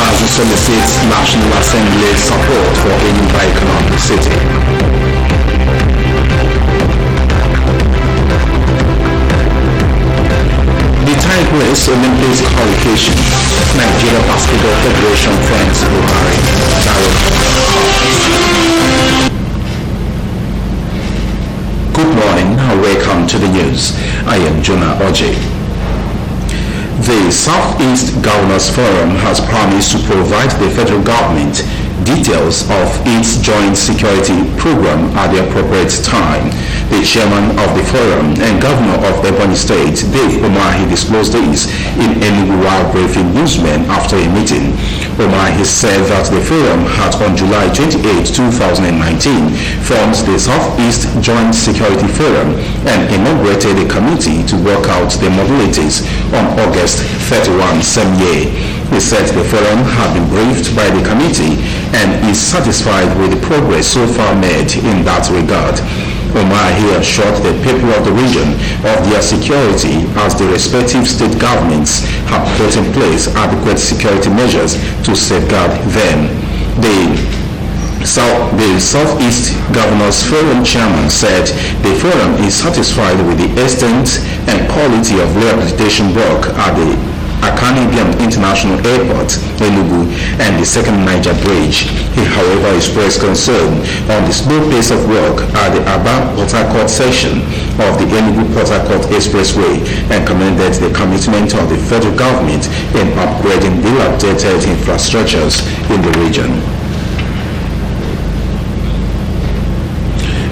solicits National Assembly support for a new economic city. The Tigers Olympics qualification. Nigeria Basketball Federation thanks Buhari. Good morning and welcome to the news. I am Jonah Oji. The Southeast Governors Forum has promised to provide the federal government details of its joint security program at the appropriate time. The chairman of the forum and governor of Ebonyi State, Dave Umahi, disclosed this in Enugu while briefing newsmen after a meeting. Umahi said that the forum had on July 28, 2019 formed the Southeast Joint Security Forum and inaugurated a committee to work out the modalities on August 31 same year. He said the forum had been briefed by the committee and is satisfied with the progress so far made in that regard. Umahi assured the people of the region of their security as the respective state governments have put in place adequate security measures to safeguard them. The Southeast Governors Forum chairman said the forum is satisfied with the extent and quality of rehabilitation work at the Akanibiam International Airport, Enugu, and the Second Niger Bridge. He, however, expressed concern on the slow pace of work at the Aba-Port Harcourt section of the Enugu-Port Harcourt Expressway and commended the commitment of the federal government in upgrading dilapidated infrastructures in the region.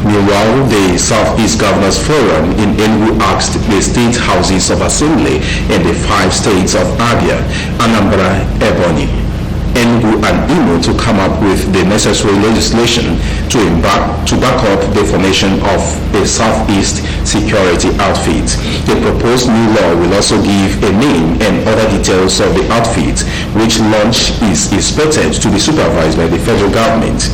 Meanwhile, the Southeast Governors Forum in Enugu asked the state houses of assembly in the 5 states of Abia, Anambra, Ebonyi, Enugu and Imo to come up with the necessary legislation to back up the formation of a Southeast security outfit. The proposed new law will also give a name and other details of the outfit, which launch is expected to be supervised by the federal government.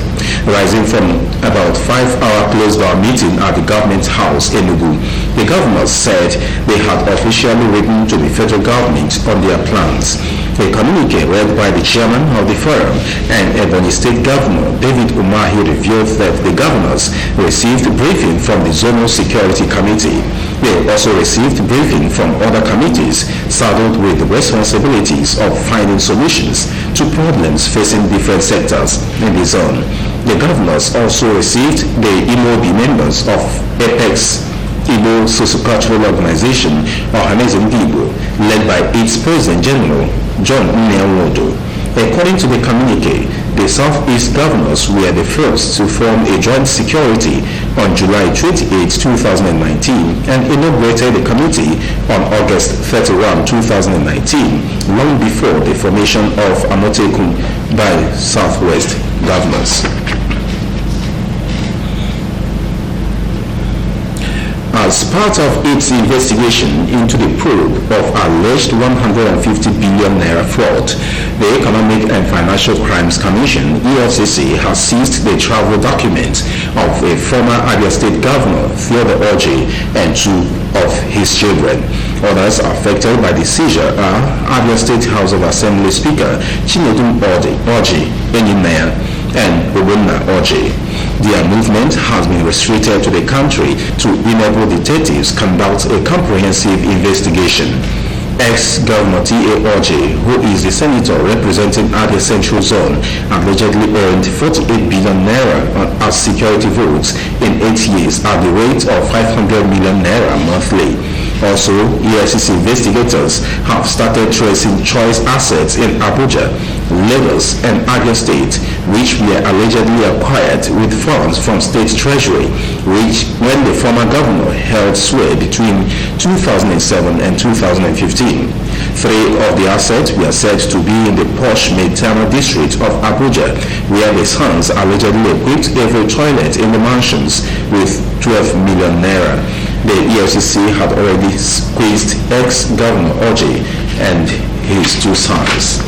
Rising from about 5-hour closed-door meeting at the government house in Enugu, the governors said they had officially written to the federal government on their plans. A communique read by the chairman of the forum and Ebonyi State Governor David Umahi revealed that the governors received briefing from the Zonal Security Committee. They also received briefing from other committees saddled with the responsibilities of finding solutions to problems facing different sectors in the zone. The governors also received the IMOB members of Apex Igbo Socio-Cultural Organization, Ohaneze-Ndigbo, led by its President General, John Nnewodo. According to the communique, the Southeast Governors were the first to form a joint security on July 28, 2019 and inaugurated the committee on August 31, 2019, long before the formation of Amotekun by Southwest Governors. As part of its investigation into the probe of alleged 150 billion naira fraud, the Economic and Financial Crimes Commission, EFCC, has seized the travel documents of a former Abia State Governor, Theodore Orji, and 2 of his children. Others affected by the seizure are Abia State House of Assembly Speaker Chinedum Orji, Enyimaya, and Obunna Orji. Their movement has been restricted to the country to enable detectives conduct a comprehensive investigation. Ex-Governor T.A. Orji, who is the senator representing Abia Central Zone, allegedly earned 48 billion naira as security votes in 8 years at the rate of 500 million naira monthly. Also, EFCC investigators have started tracing choice assets in Abuja, Lagos, and Abia State, which were allegedly acquired with funds from state treasury, which when the former governor held sway between 2007 and 2015. 3 of the assets were said to be in the posh Maitama district of Abuja, where the sons allegedly equipped every toilet in the mansions with 12 million naira. The EFCC had already squeezed ex-Governor Orji and his 2 sons.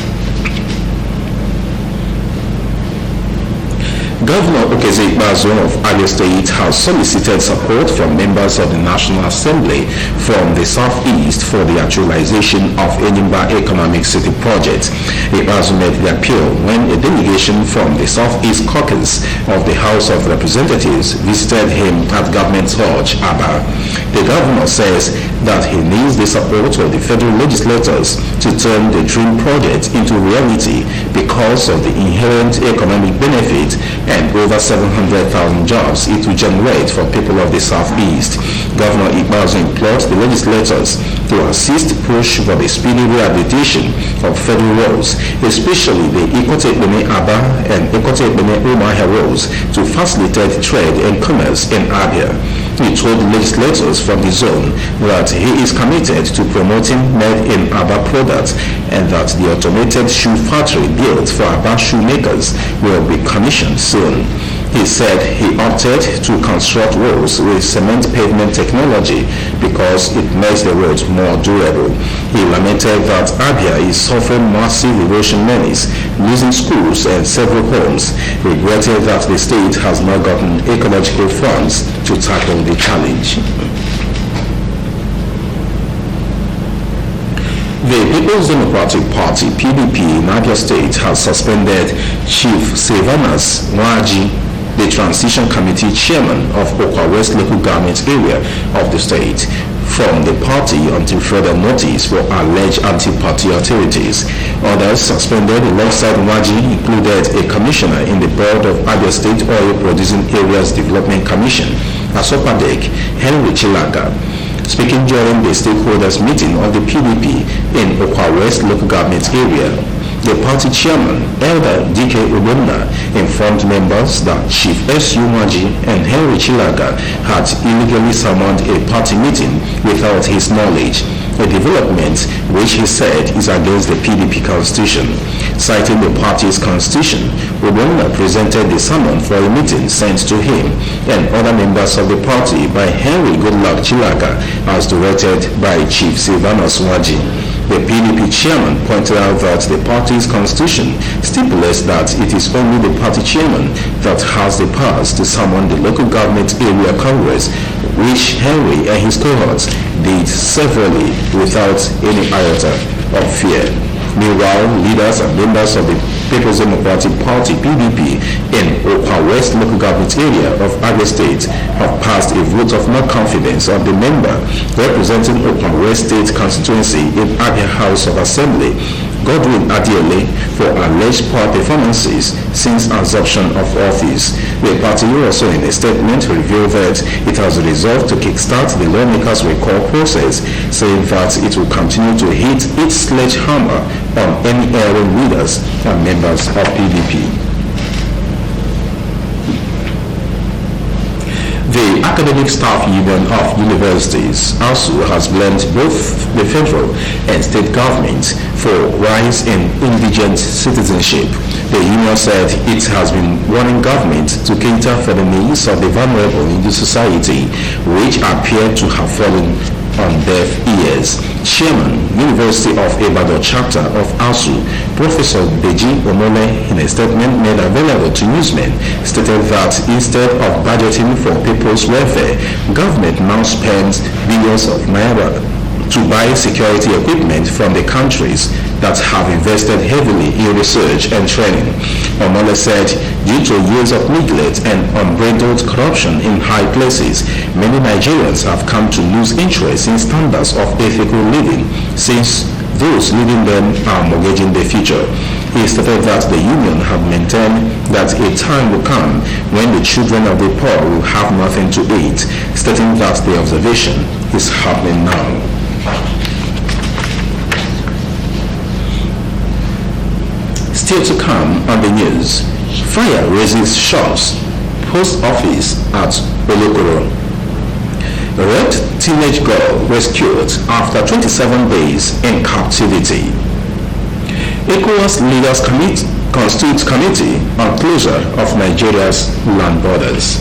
Governor Okezie-Ikpeazu of Abia State has solicited support from members of the National Assembly from the Southeast for the actualization of Enyimba Economic City project. Ikpeazu made the appeal when a delegation from the Southeast Caucus of the House of Representatives visited him at Government Lodge, Aba. The governor says that he needs the support of the federal legislators to turn the dream project into reality because of the inherent economic benefit and over 700,000 jobs it will generate for people of the Southeast. Governor Ikpeazu implored the legislators to assist push for the speedy rehabilitation of federal roads, especially the Ikote-Ekpene-Aba and Ikote-Ekpene-Umuahia roads, to facilitate trade and commerce in Abia. He told legislators from the zone that he is committed to promoting made-in-Aba products and that the automated shoe factory built for Aba shoemakers will be commissioned soon. He said he opted to construct roads with cement pavement technology because it makes the roads more durable. He lamented that Abia is suffering massive erosion menace, losing schools and several homes. He regretted that the state has not gotten ecological funds to tackle the challenge. The People's Democratic Party, PDP, in Abia State has suspended Chief Sylvanus Nwaji, the Transition Committee Chairman of Okwa West Local Government Area of the state, from the party until further notice for alleged anti-party activities. Others suspended alongside Nwaji included a commissioner in the board of Abia State Oil Producing Areas Development Commission, Asopadek, Henry Chilaga. Speaking during the stakeholders meeting of the PDP in Okwa West Local Government Area, the party chairman, Elder D.K. Ubonna, informed members that Chief S.U. Nwaji and Henry Chilaga had illegally summoned a party meeting without his knowledge, a development which he said is against the PDP constitution. Citing the party's constitution, Ubonna presented the summon for a meeting sent to him and other members of the party by Henry Goodluck Chilaga as directed by Chief Sylvanus Nwaji. The PDP chairman pointed out that the party's constitution stipulates that it is only the party chairman that has the powers to summon the local government area congress, which Henry and his cohorts did severally without any iota of fear. Meanwhile, leaders and members of the People's Democratic Party, PDP, in Okwa West Local Government Area of Abia State have passed a vote of no confidence of the member representing Okwa West State constituency in Abia House of Assembly, Godwin Adiele, for alleged poor performances since assumption of office. The party also in a statement revealed that it has resolved to kickstart the lawmakers' recall process, saying that it will continue to hit its sledgehammer on any erring leaders and members of PDP. The Academic Staff Union of Universities, ASU, has blamed both the federal and state governments for rise in indigent citizenship. The union said it has been warning government to cater for the needs of the vulnerable in the society, which appear to have fallen on deaf ears. Chairman, University of Ibadan Chapter of ASU, Professor Deji Omole, in a statement made available to newsmen, stated that instead of budgeting for people's welfare, government now spends billions of naira to buy security equipment from the countries that have invested heavily in research and training. Omole said, due to years of neglect and unbridled corruption in high places, many Nigerians have come to lose interest in standards of ethical living, since those leading them are mortgaging the future. He stated that the union have maintained that a time will come when the children of the poor will have nothing to eat, stating that the observation is happening now. Still to come on the news, fire raises shops, post office at Olokoro. A raped teenage girl rescued after 27 days in captivity. ECOWAS leaders constitutes committee on closure of Nigeria's land borders.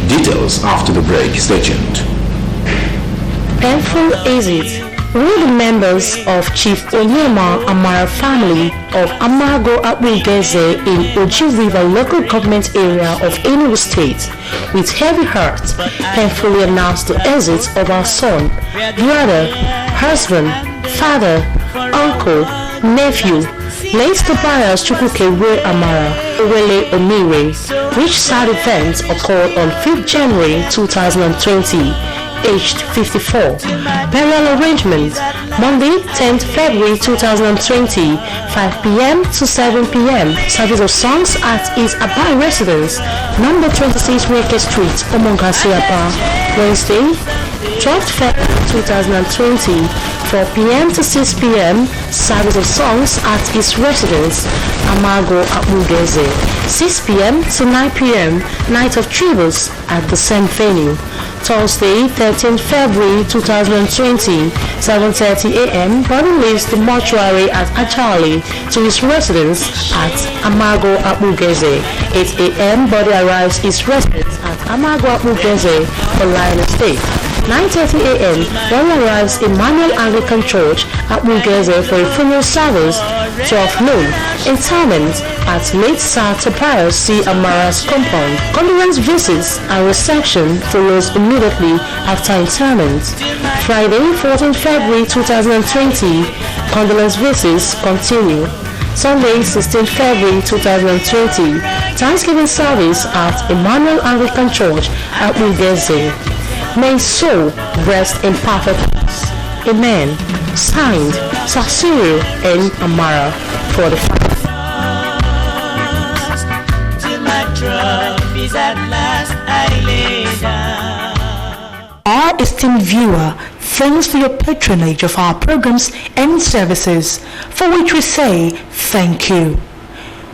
Details after the break. Stay tuned. Painful is it We, the members of Chief Onyema Amara family of Amago Akbugeze in Oji River local government area of Enugu State, with heavy heart, painfully announce the exit of our son, brother, husband, father, uncle, nephew, late Tobias Chukwukewe Amara Owele Omire, which sad event occurred on 5th January 2020. Aged 54. Burial arrangement Monday 10th February 2020 5 p.m. to 7 p.m. Service of songs at his Abai residence number 26 Wake Street, Omongasiapa. Wednesday 12th February 2020 4 p.m. to 6 p.m. Service of songs at his residence Amago Akbugeze. 6 p.m. to 9 p.m. Night of tributes at the same venue. Thursday, 13th February 2020, 7:30 a.m. Body leaves the mortuary at Achali to his residence at Amago Akbugeze. 8 a.m. Body arrives his residence at Amago Akbugeze for Lion Estate. 9:30 a.m. Body arrives Emmanuel Anglican Church at Akbugeze for a funeral service. 12 noon. Interment at late Sir Tobias C. Amara's compound. Condolence visits and reception follows immediately after interment. Friday, 14th February 2020, condolence visits continue. Sunday, 16th February 2020, Thanksgiving service at Emmanuel Anglican Church at Akbugeze. May his soul rest in perfect peace. Amen. Signed, Sasiru N. Amara, 45. Our esteemed viewer, thanks for your patronage of our programs and services, for which we say thank you.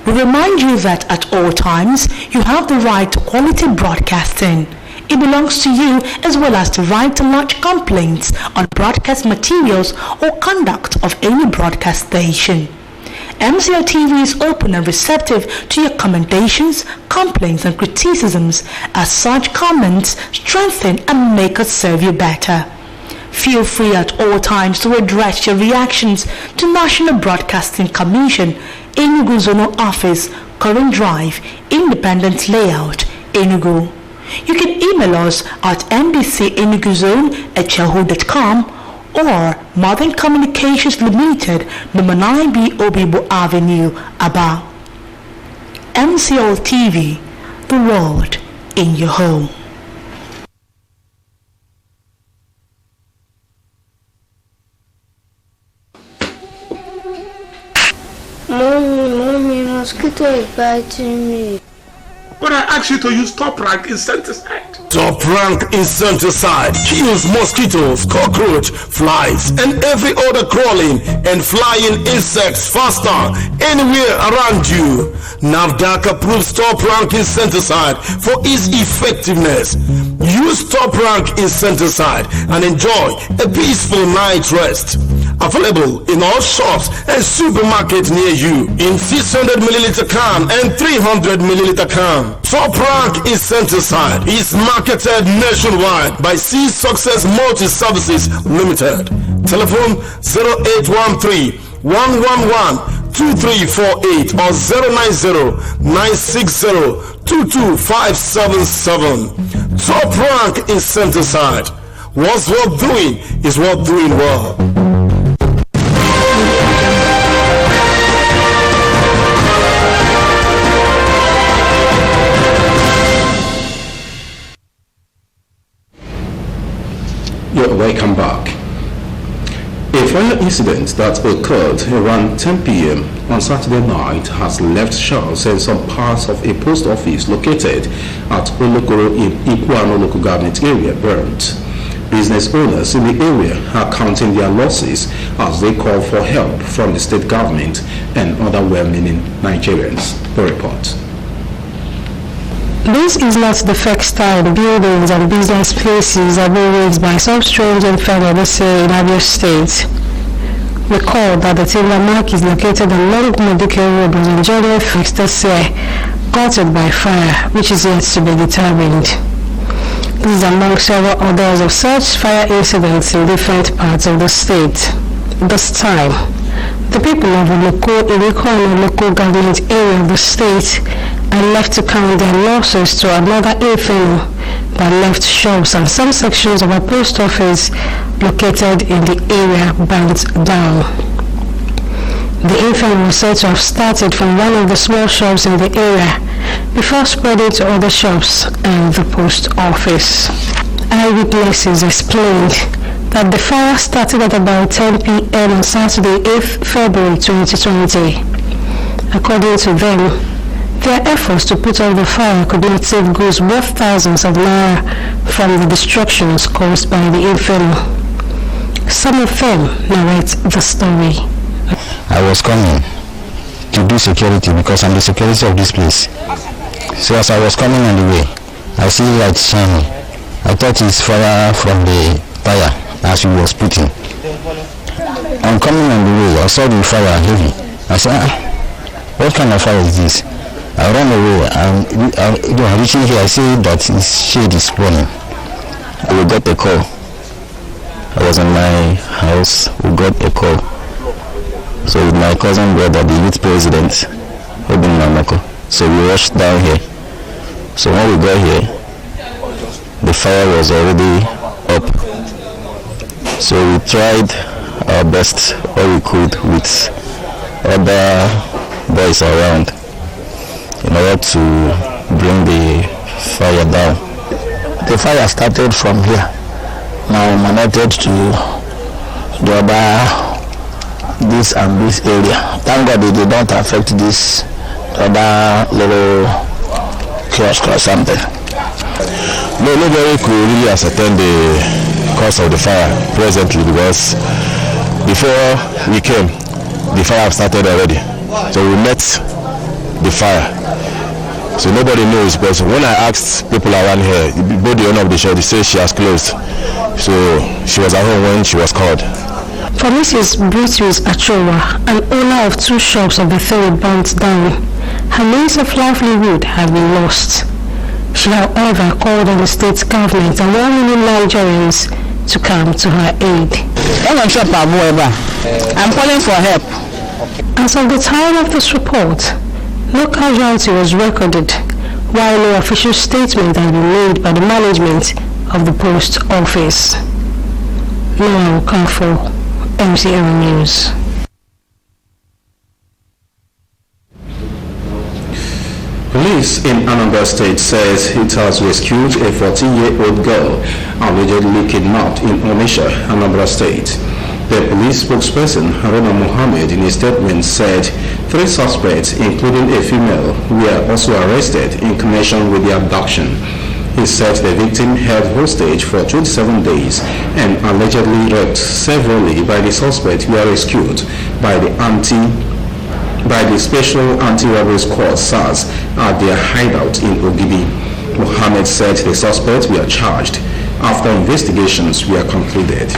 We remind you that at all times you have the right to quality broadcasting. It belongs to you as well as the right to lodge complaints on broadcast materials or conduct of any broadcast station. MCLtv is open and receptive to your commendations, complaints and criticisms, as such comments strengthen and make us serve you better. Feel free at all times to address your reactions to National Broadcasting Commission, Enugu Zonal Office, Current Drive, Independent Layout, Enugu. You can email us at mbcenuguzone@yahoo.com or Modern Communications Limited, number 9B Obibo Avenue, Aba. MCLtv, the world in your home. Mommy, mosquito is biting me. But I asked you to use Top Rank insecticide. Top Rank insecticide kills mosquitoes, cockroach, flies, and every other crawling and flying insects faster anywhere around you. NAFDAC approves Top Rank insecticide for its effectiveness. Use Top Rank insecticide and enjoy a peaceful night's rest. Available in all shops and supermarkets near you in 600 milliliter can and 300 milliliter can. Top Rank insecticide is marketed nationwide by C Success Multi Services Limited. Telephone 0813 111 2348 or 090 960 22577. Top Rank insecticide. What's worth doing is worth doing well. Welcome back. A fire incident that occurred around 10 p.m. on Saturday night has left shells and some parts of a post office located at Olokoro in Iguano local government area burnt. Business owners in the area are counting their losses as they call for help from the state government and other well-meaning Nigerians. The report. This is not the first time buildings and business places are being raised by some strange and family in Abia State. Recall that the timber mark is located on Long Medical Road was in January 1st this year, gutted by fire, which is yet to be determined. This is among several others of such fire incidents in different parts of the state. This time, the people of the local government area of the state are left to count their losses to another inferno that left shops and some sections of a post office located in the area burnt down. The inferno was said to have started from one of the small shops in the area before spreading to other shops and the post office. Eyewitnesses explained that the fire started at about 10 p.m. on Saturday, 8th February 2020. According to them, their efforts to put out the fire could not save goods worth thousands of naira from the destructions caused by the inferno. Some of them narrate the story. I was coming to do security because I'm the security of this place. So as I was coming on the way, I see light shining. I thought it's fire from the fire as he was putting. I'm coming on the way, I saw the fire heavy. I said, what kind of fire is this? I ran away and reaching here, I see that his shade is burning. We got a call. I was in my house, we got a call. So with my cousin brother, the youth president, Obin Mamako. So we rushed down here. So when we got here, the fire was already up. So we tried our best, all we could, with other boys around in order to bring the fire down. The fire started from here, now emanated to the other, this and this area. Thank God it did not affect this other little kiosk or something. No, nobody could really ascertain the cause of the fire presently because before we came, the fire started already. So we met the fire. So nobody knows, but when I asked people around here, both the owner of the shop, they say she has closed. So she was at home when she was called. For Mrs. Beatrice Achowa, an owner of 2 shops of the third burnt down, her means of livelihood have been lost. She, however, called on the state government and 1 million Nigerians to come to her aid. I'm calling for help. As of the time of this report, no casualty was recorded, while no official statement had been made by the management of the post office. Noah Okafor, MCL News. Police in Anambra State says it has rescued a 14-year-old girl allegedly kidnapped in Onitsha, Anambra State. The police spokesperson, Haruna Mohammed, in a statement said 3 suspects, including a female, were also arrested in connection with the abduction. He said the victim held hostage for 27 days and allegedly raped severally by the suspect were rescued by the Special Anti-Robbery Squad SARS at their hideout in Ogidi. Mohammed said the suspects were charged after investigations were concluded.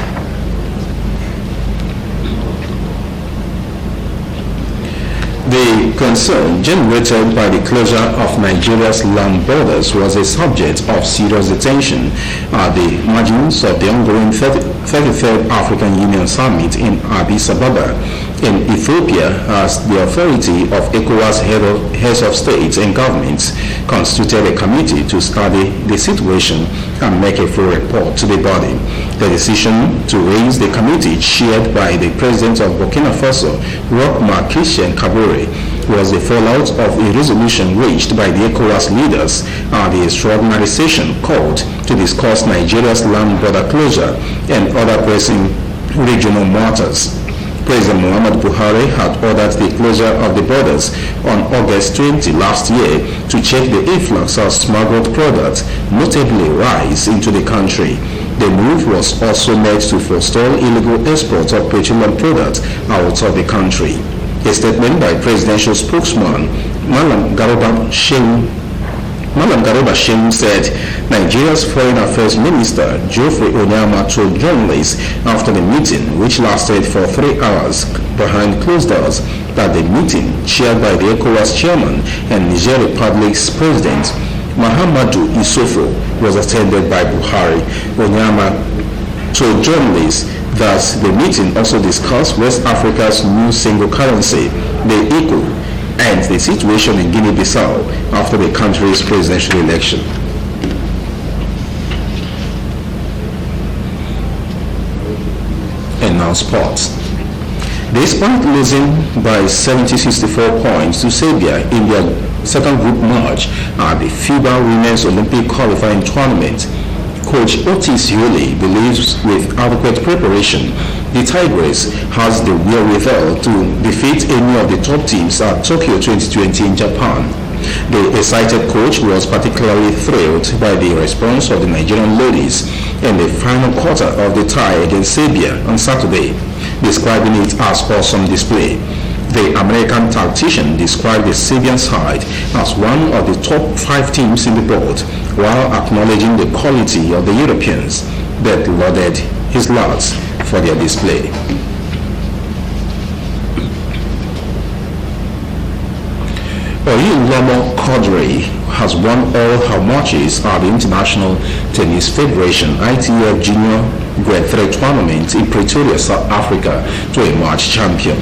The concern generated by the closure of Nigeria's land borders was a subject of serious attention at the margins of the ongoing 33rd African Union Summit in Addis Ababa in Ethiopia, as the authority of ECOWAS heads of states and governments constituted a committee to study the situation and make a full report to the body. The decision to raise the committee, chaired by the president of Burkina Faso, Roch-Marc Christian Kabore, was the fallout of a resolution reached by the ECOWAS leaders at the extraordinary session called to discuss Nigeria's land border closure and other pressing regional matters. President Muhammadu Buhari had ordered the closure of the borders on August 20 last year to check the influx of smuggled products, notably rice, into the country. The move was also made to forestall illegal exports of petroleum products out of the country. A statement by presidential spokesman Malam Garuba Shehu said Nigeria's Foreign Affairs Minister Geoffrey Onyama told journalists after the meeting, which lasted for 3 hours behind closed doors, that the meeting, chaired by the ECOWAS chairman and Niger Republic's president, Mahamadou Issoufou was attended by Buhari. Onyema told journalists that the meeting also discussed West Africa's new single currency, the ECO, and the situation in Guinea-Bissau after the country's presidential election. And now sports. Despite losing by 70-64 points to Serbia in their second group match at the FIBA Women's Olympic qualifying tournament, Coach Otis Yuli believes with adequate preparation, the Tigers has the wherewithal to defeat any of the top teams at Tokyo 2020 in Japan. The excited coach was particularly thrilled by the response of the Nigerian ladies in the final quarter of the tie against Serbia on Saturday, describing it as awesome display. The American tactician described the Serbian side as one of the top 5 teams in the board, while acknowledging the quality of the Europeans, but lauded his lads for their display. Oyinlomo Quadri has won all her matches at the International Tennis Federation ITF Junior Grade 3 tournament in Pretoria, South Africa to emerge champion.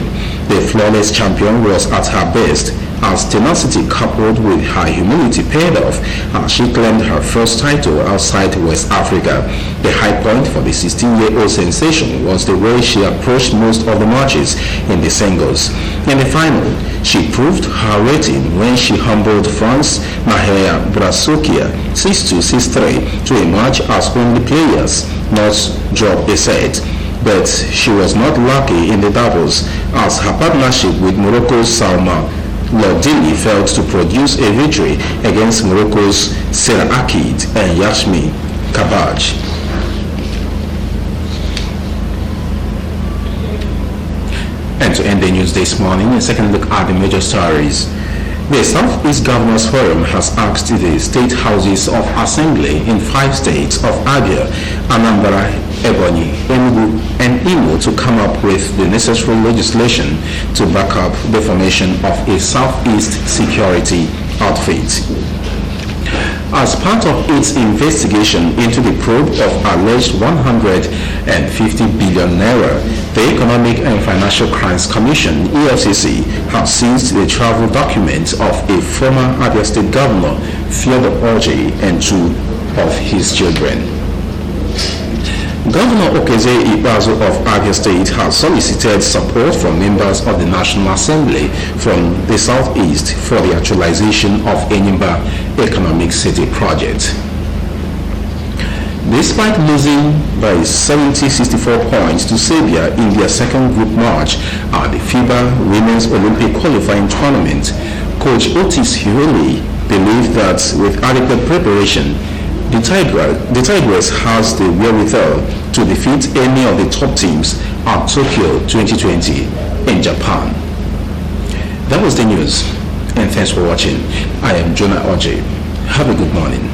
The flawless champion was at her best as tenacity coupled with her humility paid off as she claimed her first title outside West Africa. The high point for the 16-year-old sensation was the way she approached most of the matches in the singles. In the final, she proved her rating when she humbled France Mahia Brasukia 6-2, 6-3 to emerge as only players not drop a set. But she was not lucky in the doubles as her partnership with Morocco's Salma Lordini failed to produce a victory against Morocco's Sarah Akid and Yashmi Kabaj. And to end the news this morning, a second look at the major stories. The Southeast Governors Forum has asked the state houses of assembly in 5 states of Abia, Anambra, Ebonyi, Enugu, and Imo to come up with the necessary legislation to back up the formation of a Southeast security outfit. As part of its investigation into the probe of alleged 150 billion naira, the Economic and Financial Crimes Commission, EFCC, has seized the travel documents of a former Abia State Governor, Theodore Orji, and 2 of his children. Governor Okezie Ikpeazu of Abia State has solicited support from members of the National Assembly from the Southeast for the actualization of Enyimba Economic City project. Despite losing by 70-64 points to Serbia in their second group match at the FIBA Women's Olympic qualifying tournament, Coach Otis Hiweli believed that with adequate preparation, the Tigers has the wherewithal to defeat any of the top teams at Tokyo 2020 in Japan. That was the news, and thanks for watching. I am Jonah Oje. Have a good morning.